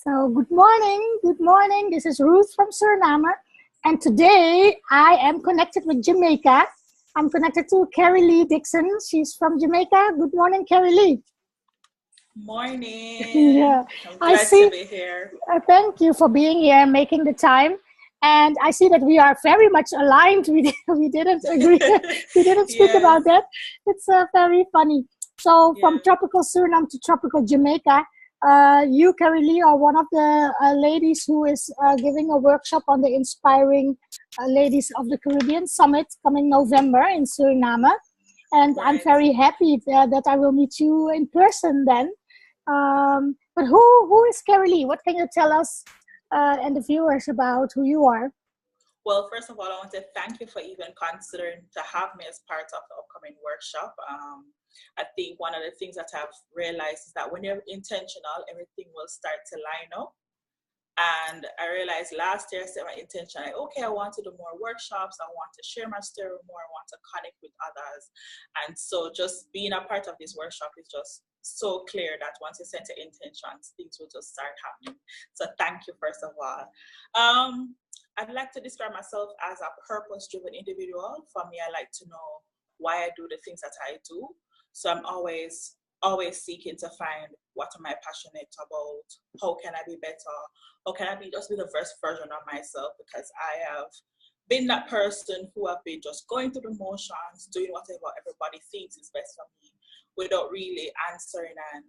So, good morning. Good morning. This is Ruth from Suriname. And today I am connected with Jamaica. I'm connected to Carey-Lee Dixon. She's from Jamaica. Good morning, Carey-Lee. Morning. Yeah, I'm I glad to see. be here. Thank you for being here, making the time. And I see that we are very much aligned. We didn't agree. We didn't speak Yes. about that. It's very funny. So from Yeah. tropical Suriname to tropical Jamaica, you, Carrie Lee, are one of the ladies who is giving a workshop on the Inspiring Ladies of the Caribbean Summit coming November in Suriname. And I'm Right. very happy that I will meet you in person then. But who is Carrie Lee? What can you tell us and the viewers about who you are? Well, first of all, I want to thank you for even considering to have me as part of the upcoming workshop. I think one of the things that I've realized is that when you're intentional, everything will start to line up. And I realized last year I set my intention, like, okay, I want to do more workshops. I want to share my story more. I want to connect with others. And so just being a part of this workshop is just so clear that once you set your intentions, things will just start happening. So thank you, first of all. I'd like to describe myself as a purpose-driven individual. For me, I like to know why I do the things that I do. So I'm always seeking to find what am I passionate about, how can I be better, how can I be just be the best version of myself, because I have been that person who have been just going through the motions, doing whatever everybody thinks is best for me without really answering and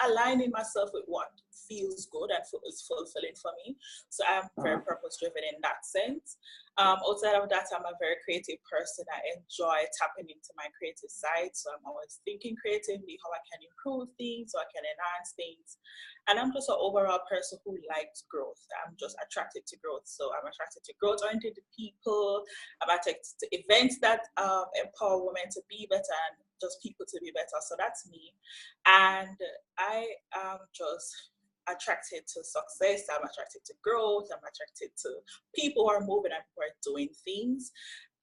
aligning myself with what feels good and is fulfilling for me. So I'm very purpose driven in that sense. Outside of that, I'm a very creative person. I enjoy tapping into my creative side. So I'm always thinking creatively how I can improve things, so I can enhance things. And I'm just an overall person who likes growth. I'm just attracted to growth. So I'm attracted to growth oriented people. I'm attracted to events that empower women to be better and just people to be better. So that's me. And I am just attracted to success. I'm attracted to growth. I'm attracted to people who are moving and who are doing things.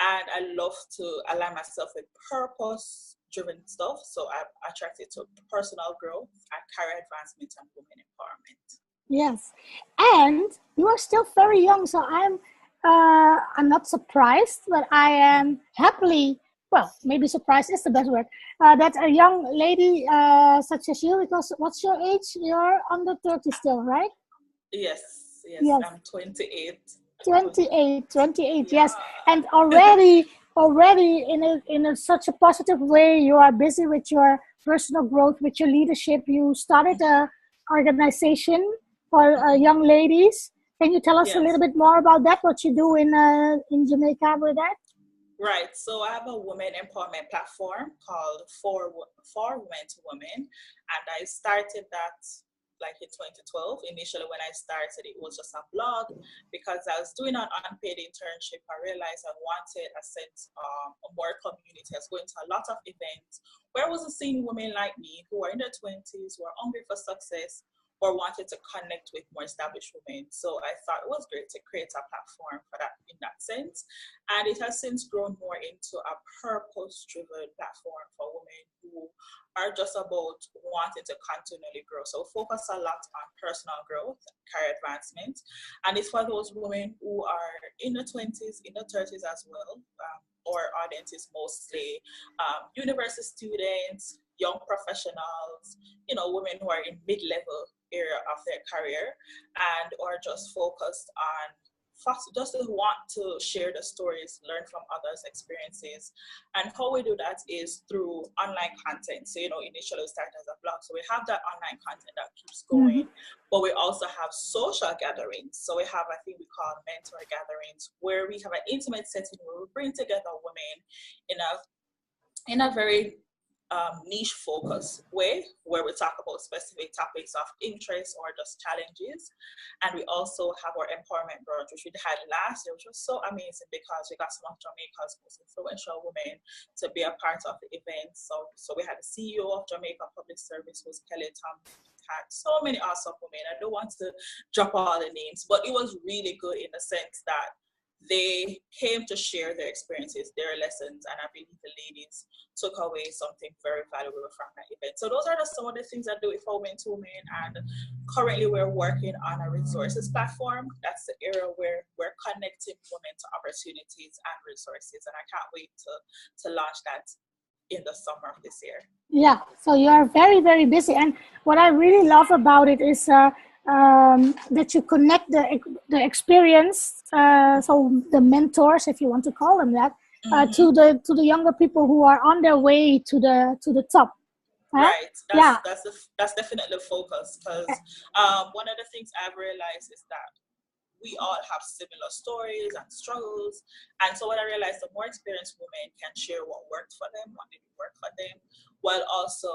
And I love to align myself with purpose driven stuff. So I'm attracted to personal growth and career advancement and women empowerment. Yes, and you are still very young, so I'm not surprised, but I am happily, well, maybe surprised is the best word, that a young lady such as you, because what's your age? You're under 30 still, right? Yes, Yes, I'm 28. 28, 28, Yeah. yes. And already in such a positive way, you are busy with your personal growth, with your leadership. You started a organization for young ladies. Can you tell us a little Yes. bit more about that? What you do in Jamaica with that? Right. So I have a women empowerment platform called For Women to Women. And I started that like in 2012. Initially, when I started, it was just a blog because I was doing an unpaid internship. I realized I wanted a sense of more community. I was going to a lot of events where I wasn't seeing women like me who are in their 20s, who are hungry for success, or wanted to connect with more established women. So I thought it was great to create a platform for that in that sense. And it has since grown more into a purpose-driven platform for women who are just about wanting to continually grow. So focus a lot on personal growth, career advancement. And it's for those women who are in the 20s, in the 30s as well. Our audience is mostly university students, young professionals, women who are in mid-level area of their career and are just focused on just want to share the stories, learn from others' experiences. And how we do that is through online content. So, initially we started as a blog. So we have that online content that keeps Mhm. going, but we also have social gatherings. So we have, I think we call mentor gatherings, where we have an intimate setting where we bring together women in a very niche focus way where we talk about specific topics of interest or just challenges. And we also have our empowerment brunch, which we had last year, which was so amazing because we got some of Jamaica's most influential women to be a part of the event. So we had the CEO of Jamaica Public Service, was Kelly Tom. Had so many awesome women. I don't want to drop all the names, but it was really good in the sense that they came to share their experiences, their lessons, and I believe the ladies took away something very valuable from that event. So those are just some of the things I do with Women to Women, and currently we're working on a resources platform. That's the area where we're connecting women to opportunities and resources, and I can't wait to launch that in the summer of this year. Yeah, so you are very, very busy. And what I really love about it is that you connect the experience, so the mentors, if you want to call them that, to the younger people who are on their way to the top. Huh? Right. That's definitely the focus, because one of the things I've realized is that we all have similar stories and struggles. And so what I realized, the more experienced women can share what worked for them, what didn't work for them, while also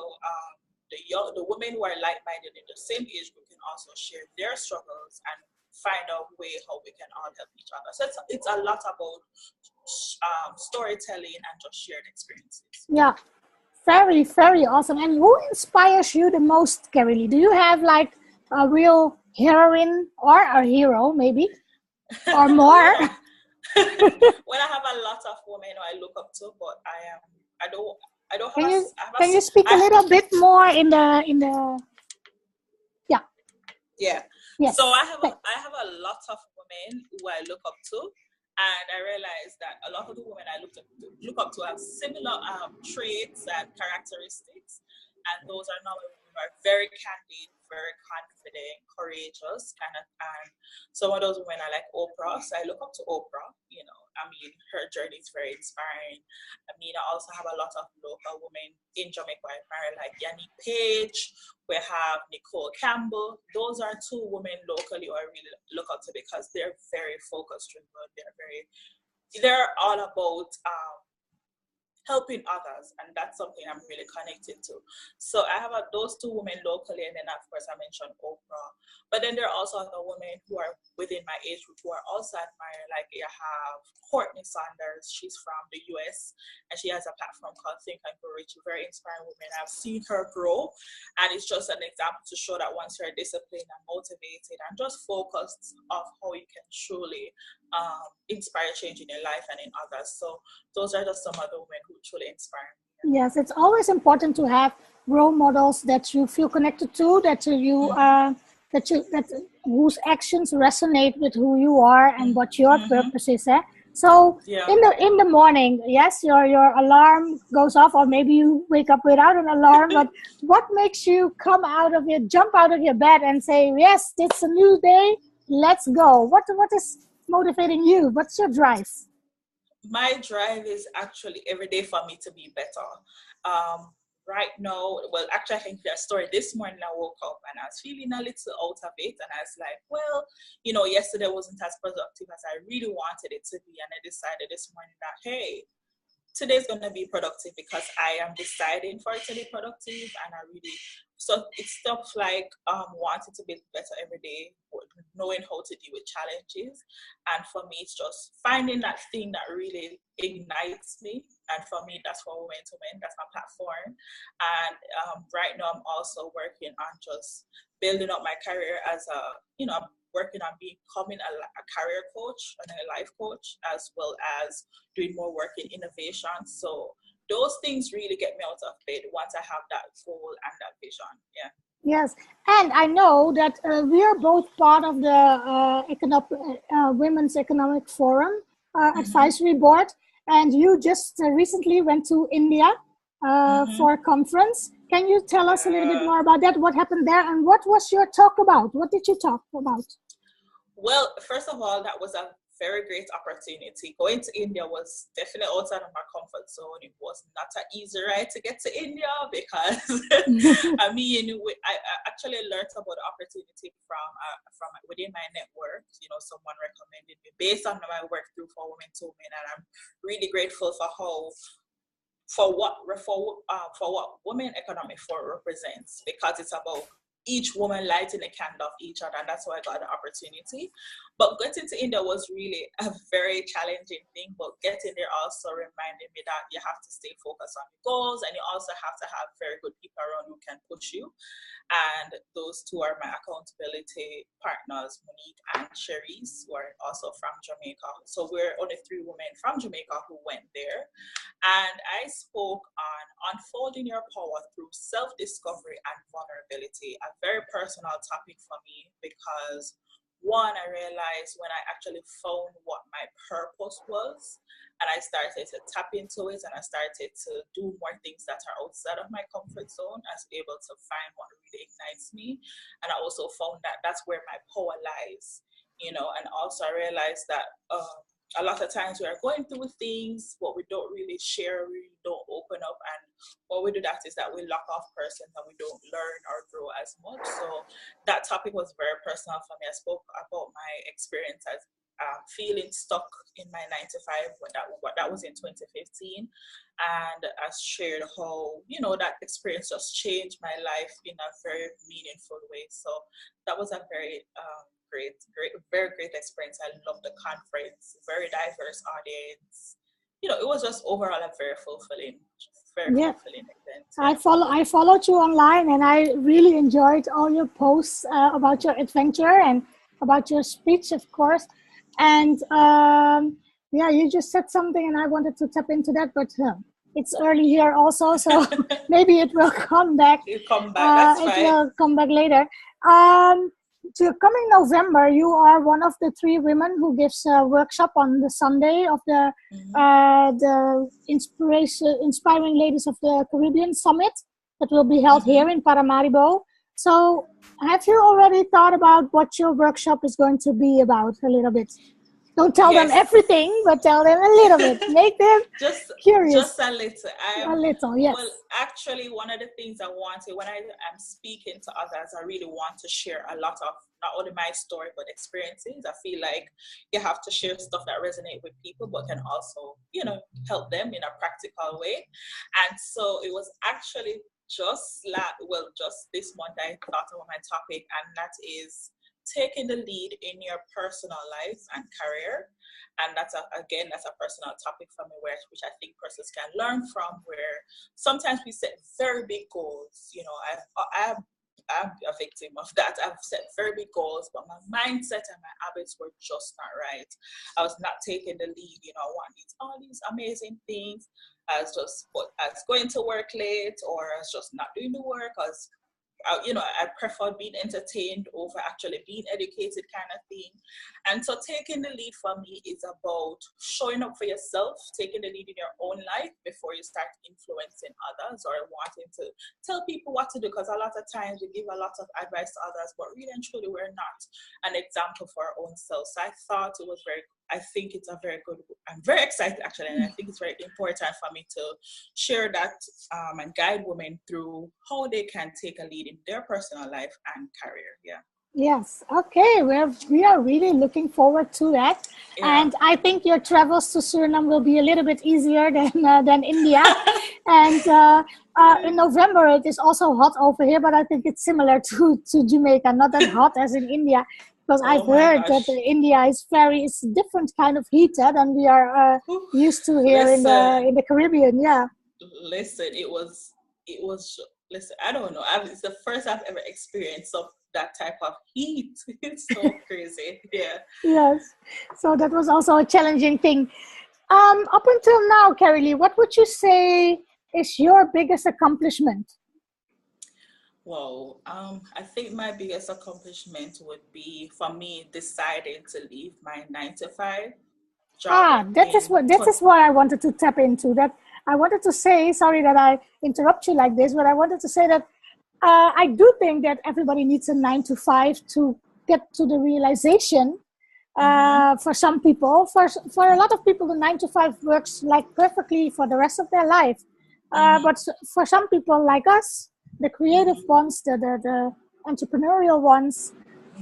the women who are like-minded in the same age group can also share their struggles and find a way how we can all help each other. So it's a lot about storytelling and just shared experiences. Yeah, very, very awesome. And who inspires you the most, Carey-Lee? Do you have like a real heroine or a hero, maybe, or more? Well, I have a lot of women who I look up to, but I don't have. Can you speak a little bit more in the? Yeah. Yeah. Yes. So I have a lot of women who I look up to, and I realize that a lot of the women I look up to have similar traits and characteristics, and those are not women who are very candid, very confident, courageous, and some of those women are like Oprah. So I look up to Oprah. You know, I mean, her journey is very inspiring. I mean, I also have a lot of local women in Jamaica I admire, like Yannick Page. We have Nicole Campbell. Those are two women locally who I really look up to, because they're very focused driven. They're all about helping others, and that's something I'm really connected to. So I have those two women locally, and then of course I mentioned Oprah. But then there are also other women who are within my age group who are also admired. Like you have Courtney Saunders. She's from the US, and she has a platform called Think and Grow Rich. Very inspiring woman. I've seen her grow, and it's just an example to show that once you're disciplined and motivated and just focused of how you can truly inspire change in your life and in others. So those are just some of the women who truly inspire me. Yes, it's always important to have role models that you feel connected to, that whose actions resonate with who you are and what your purpose is. So in the morning, yes, your alarm goes off, or maybe you wake up without an alarm. But what makes you jump out of your bed and say, yes, it's a new day, let's go? What is motivating you? What's your drive? My drive is actually every day for me to be better. Right now, well, actually, I can share a story. This morning I woke up and I was feeling a little out of it, and I was like, well, you know, yesterday wasn't as productive as I really wanted it to be, and I decided this morning that, hey, today's going to be productive because I am deciding for it to be productive, and so it's stuff like wanting to be better every day, knowing how to deal with challenges. And for me, it's just finding that thing that really ignites me. And for me, that's for Women to Win. That's my platform. And right now, I'm also working on just building up my career as I'm working on becoming a career coach and a life coach, as well as doing more work in innovation. So those things really get me out of bed once I have that goal and that vision. Yeah. Yes, and I know that we are both part of the Women's Economic Forum Advisory Board, and you just recently went to India for a conference. Can you tell us a little bit more about that? What happened there, and what was your talk about? What did you talk about? Well, first of all, that was a very great opportunity. Going to India was definitely outside of my comfort zone. It was not an easy ride to get to India because I actually learned about the opportunity from within my network. You know, someone recommended me based on my work through For Women to Women, and I'm really grateful for what Women Economic Forum represents, because it's about each woman lighting a candle of each other, and that's how I got the opportunity. But getting to India was really a very challenging thing, but getting there also reminded me that you have to stay focused on your goals, and you also have to have very good people around who can push you. And those two are my accountability partners, Monique and Cherise, who are also from Jamaica. So we're only 3 women from Jamaica who went there. And I spoke on unfolding your power through self-discovery and vulnerability, a very personal topic for me, because one, I realized when I actually found what my purpose was, and I started to tap into it, and I started to do more things that are outside of my comfort zone, I was able to find what really ignites me. And I also found that that's where my power lies, you know. And also I realized that a lot of times we are going through things, but we don't really share, we don't open up. And what we do that is that we lock off persons and we don't learn or grow as much. So that topic was very personal for me. I spoke about my experience as feeling stuck in my 9 to 5, that was in 2015. And I shared how, you know, that experience just changed my life in a very meaningful way. So that was a very very great experience. I loved the conference, very diverse audience. You know, it was just overall a very fulfilling event. I followed you online, and I really enjoyed all your posts about your adventure and about your speech, of course. And you just said something, and I wanted to tap into that, but it's early here also, so maybe it will come back. It'll come back. That's fine. It will come back later. To coming November, you are one of the 3 women who gives a workshop on the Sunday of the Inspiring Ladies of the Caribbean Summit that will be held here in Paramaribo. So have you already thought about what your workshop is going to be about a little bit? Don't tell them everything, but tell them a little bit. Make them curious. Just a little. A little, yes. Well, actually, one of the things I wanted, when I am speaking to others, I really want to share a lot of, not only my story, but experiences. I feel like you have to share stuff that resonates with people, but can also, you know, help them in a practical way. And so it was actually just this month I thought about my topic, and that is taking the lead in your personal life and career. And that's a personal topic for me, which I think persons can learn from, where sometimes we set very big goals. You know, I'm a victim of that. I've set very big goals, but my mindset and my habits were just not right. I was not taking the lead. You know, I want all these amazing things. I was going to work late, or I was just not doing the work. I prefer being entertained over actually being educated, kind of thing. And so taking the lead for me is about showing up for yourself, taking the lead in your own life before you start influencing others or wanting to tell people what to do. Because a lot of times we give a lot of advice to others, but really and truly we're not an example for our own selves. So I think it's a very good, I'm very excited actually, and I think it's very important for me to share that and guide women through how they can take a lead in their personal life and career. Yeah. Yes. Okay. We are really looking forward to that. Yeah. And I think your travels to Suriname will be a little bit easier than India. And in November, it is also hot over here, but I think it's similar to Jamaica, not that hot as in India. Because I've heard that India is it's a different kind of heat than we are used to here in the Caribbean. Yeah. Listen, listen, I don't know. It's the first I've ever experienced that type of heat. It's so crazy. Yeah. Yes. So that was also a challenging thing. Up until now, Carey-Lee, what would you say is your biggest accomplishment? Well, I think my biggest accomplishment would be for me deciding to leave my 9 to 5 job. That is what I wanted to tap into. That I wanted to say, sorry that I interrupt you like this, but I wanted to say that I do think that everybody needs a 9 to 5 to get to the realization. For some people, for a lot of people, the 9 to 5 works like perfectly for the rest of their life. But for some people like us, the creative ones, the entrepreneurial ones,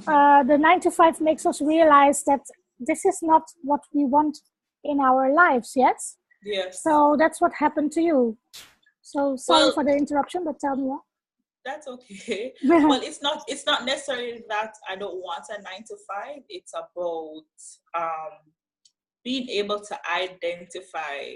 the 9 to 5 makes us realize that this is not what we want in our lives yet. Yes. So that's what happened to you. So sorry for the interruption, but tell me what. That's okay. Well, it's not necessarily that I don't want a 9 to 5. It's about being able to identify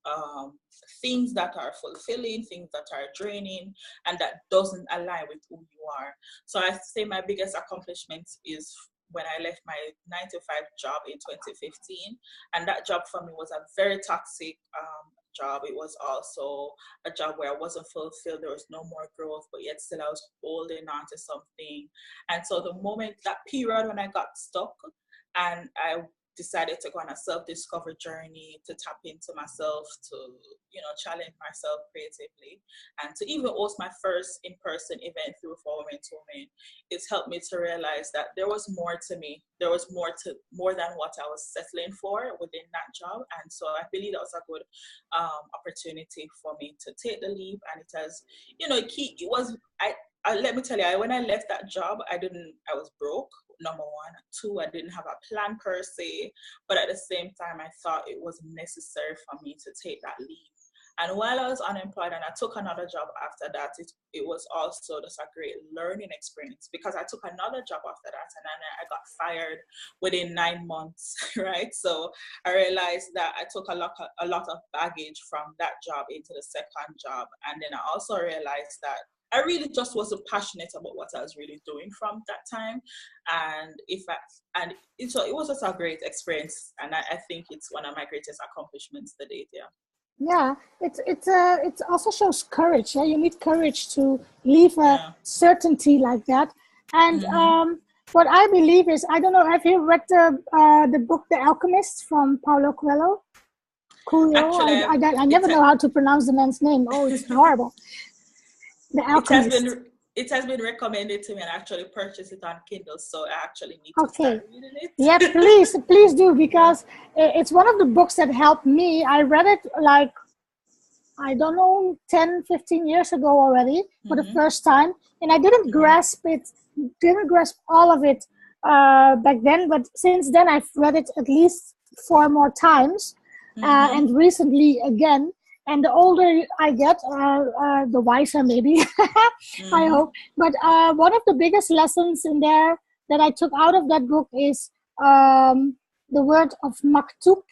um, things that are fulfilling, things that are draining, and that doesn't align with who you are. So I say my biggest accomplishment is when I left my 9 to 5 job in 2015, and that job for me was a very toxic job. It was also a job where I wasn't fulfilled. There was no more growth, but yet still I was holding on to something. And so the moment, that period when I got stuck, and I decided to go on a self-discovery journey, to tap into myself, to challenge myself creatively, and to even host my first in-person event through For Women to Women. It's helped me to realize that there was more to me. There was more than what I was settling for within that job. And so I believe that was a good opportunity for me to take the leap. And it has, it was, let me tell you, when I left that job, I was broke, number one. Two, I didn't have a plan per se, but at the same time, I thought it was necessary for me to take that leap. And while I was unemployed and I took another job after that, it was also just a great learning experience, because I took another job after that and then I got fired within 9 months, right? So I realized that I took a lot of baggage from that job into the second job. And then I also realized that I really just wasn't passionate about what I was really doing from that time. So it was just a great experience. And I think it's one of my greatest accomplishments to date, yeah. Yeah, it also shows courage. Yeah, you need courage to leave a certainty like that. And what I believe is, I don't know, have you read the book The Alchemist from Paulo Coelho? Actually, I never know how to pronounce the man's name. Oh, it's horrible. The Alchemist. It has been recommended to me, and I actually purchased it on Kindle, so I actually need to start reading it. Yeah, please do, because it's one of the books that helped me. I read it like, I don't know, 10, 15 years ago already for the first time, and I didn't grasp all of it back then, but since then I've read it at least 4 more times, and recently again. And the older I get, the wiser maybe, I hope. But one of the biggest lessons in there that I took out of that book is the word of maktub.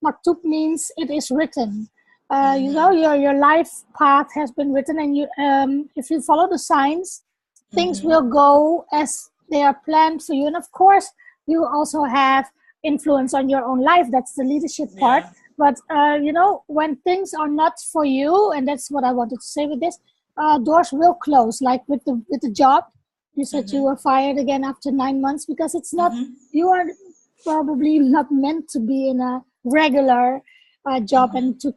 Maktub means it is written. Your life path has been written, and if you follow the signs, things will go as they are planned for you. And of course, you also have influence on your own life. That's the leadership part. But, when things are not for you, and that's what I wanted to say with this, doors will close. Like with the job, you said you were fired again after 9 months, because it's not, you are probably not meant to be in a regular job and you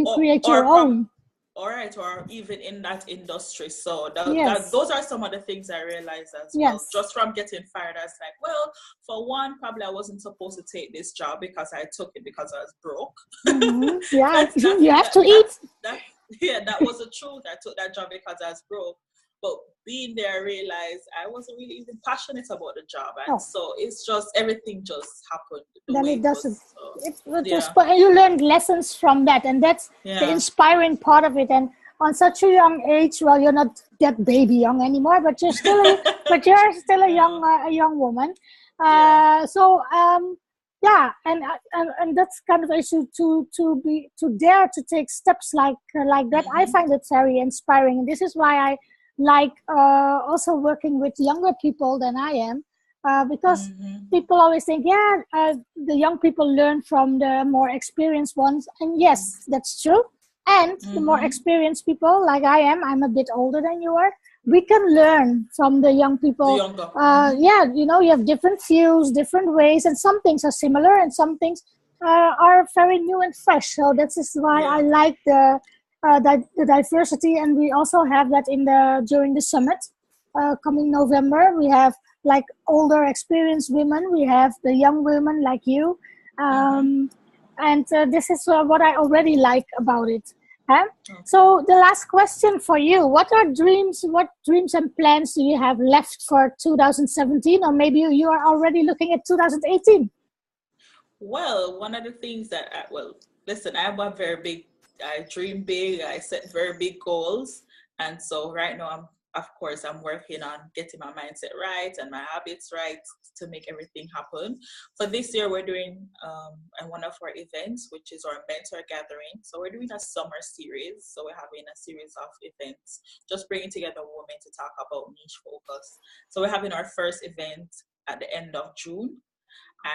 create your own. All right, or even in that industry. So those are some of the things I realized as well. Just from getting fired, I was like, well, for one, probably I wasn't supposed to take this job because I took it because I was broke. Yeah, you have to eat. That was the truth. I took that job because I was broke. But being there, I realized I wasn't really even passionate about the job. And so it's just, everything just happened. Then it doesn't. You learned lessons from that. And that's the inspiring part of it. And on such a young age, well, you're not that baby young anymore, but you're still a young woman. And that's kind of issue to dare to take steps like that. I find it very inspiring. And this is why I like also working with younger people than I am, because people always think, the young people learn from the more experienced ones. And yes, that's true. And the more experienced people, like I am, I'm a bit older than you are, we can learn from the young people. You have different views, different ways, and some things are similar and some things are very new and fresh. So that is why I like the diversity, and we also have that during the summit coming November. We have like older experienced women, we have the young women like you, and this is what I already like about it. So the last question for you: what dreams and plans do you have left for 2017, or maybe you are already looking at 2018? Well, one of the things that I dream big, I set very big goals. And so right now I'm of course, I'm working on getting my mindset right and my habits right to make everything happen. For this year, we're doing one of our events, which is our mentor gathering. So we're doing a summer series. So we're having a series of events, just bringing together women to talk about niche focus. So we're having our first event at the end of June.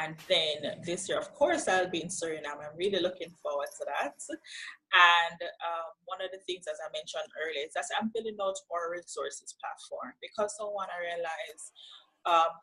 And then this year, of course, I'll be in Suriname. I'm really looking forward to that. And one of the things, as I mentioned earlier, is that I'm building out our resources platform because someone I realize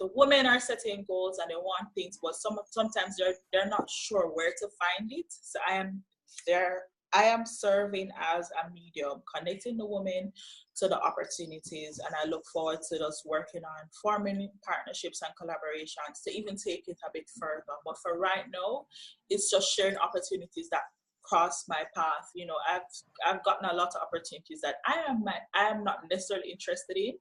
the women are setting goals and they want things, but sometimes they're not sure where to find it. So I am there. I am serving as a medium, connecting the women to the opportunities, and I look forward to us working on forming partnerships and collaborations to even take it a bit further. But for right now, it's just sharing opportunities that cross my path. You know, I've gotten a lot of opportunities that I am not necessarily interested in,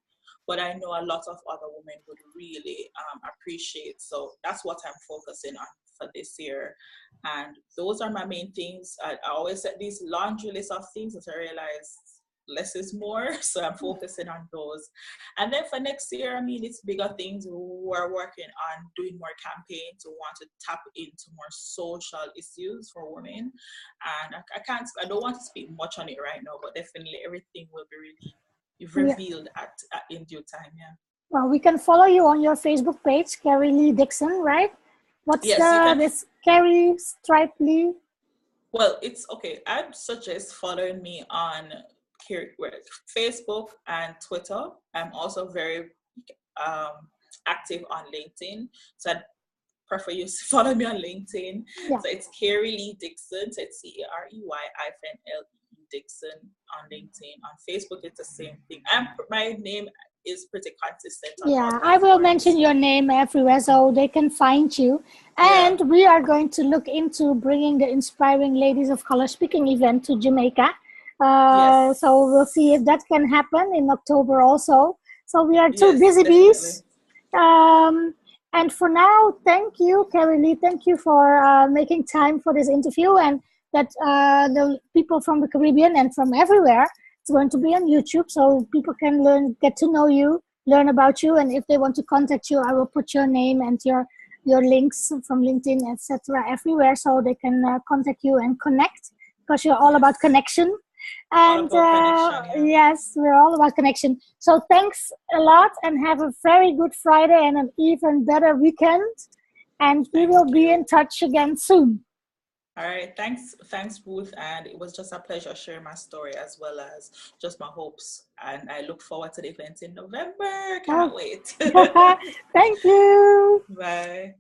but I know a lot of other women would really appreciate. So that's what I'm focusing on for this year. And those are my main things. I always set these laundry list of things that I realize less is more. So I'm focusing on those. And then for next year, I mean, it's bigger things. We're working on doing more campaigns. We want to tap into more social issues for women. And I don't want to speak much on it right now, but definitely everything will be really revealed in due time. Yeah. Well, we can follow you on your Facebook page, Carey-Lee Dixon, right? What's this Carey-Lee? Well, it's okay. I'd suggest following me on Facebook and Twitter. I'm also very active on LinkedIn. So I'd prefer you to follow me on LinkedIn. Yeah. So it's Carey-Lee Dixon. So it's CAREY-LE Dixon on LinkedIn. On Facebook, it's the same thing. My name is pretty consistent. Yeah, I will mention your name everywhere so they can find you. And we are going to look into bringing the Inspiring Ladies of Color speaking event to Jamaica. Yes. So we'll see if that can happen in October also. So we are two busy bees. And for now, thank you, Carey-Lee. Thank you for making time for this interview, and that the people from the Caribbean and from everywhere, it's going to be on YouTube, so people can get to know you, learn about you, and if they want to contact you, I will put your name and your links from LinkedIn, etc., everywhere, so they can contact you and connect, because you're all about connection. And yes, we're all about connection. So thanks a lot, and have a very good Friday and an even better weekend. And we will be in touch again soon. All right. Thanks, Ruth. And it was just a pleasure sharing my story as well as just my hopes. And I look forward to the event in November. Can't wait. Thank you. Bye.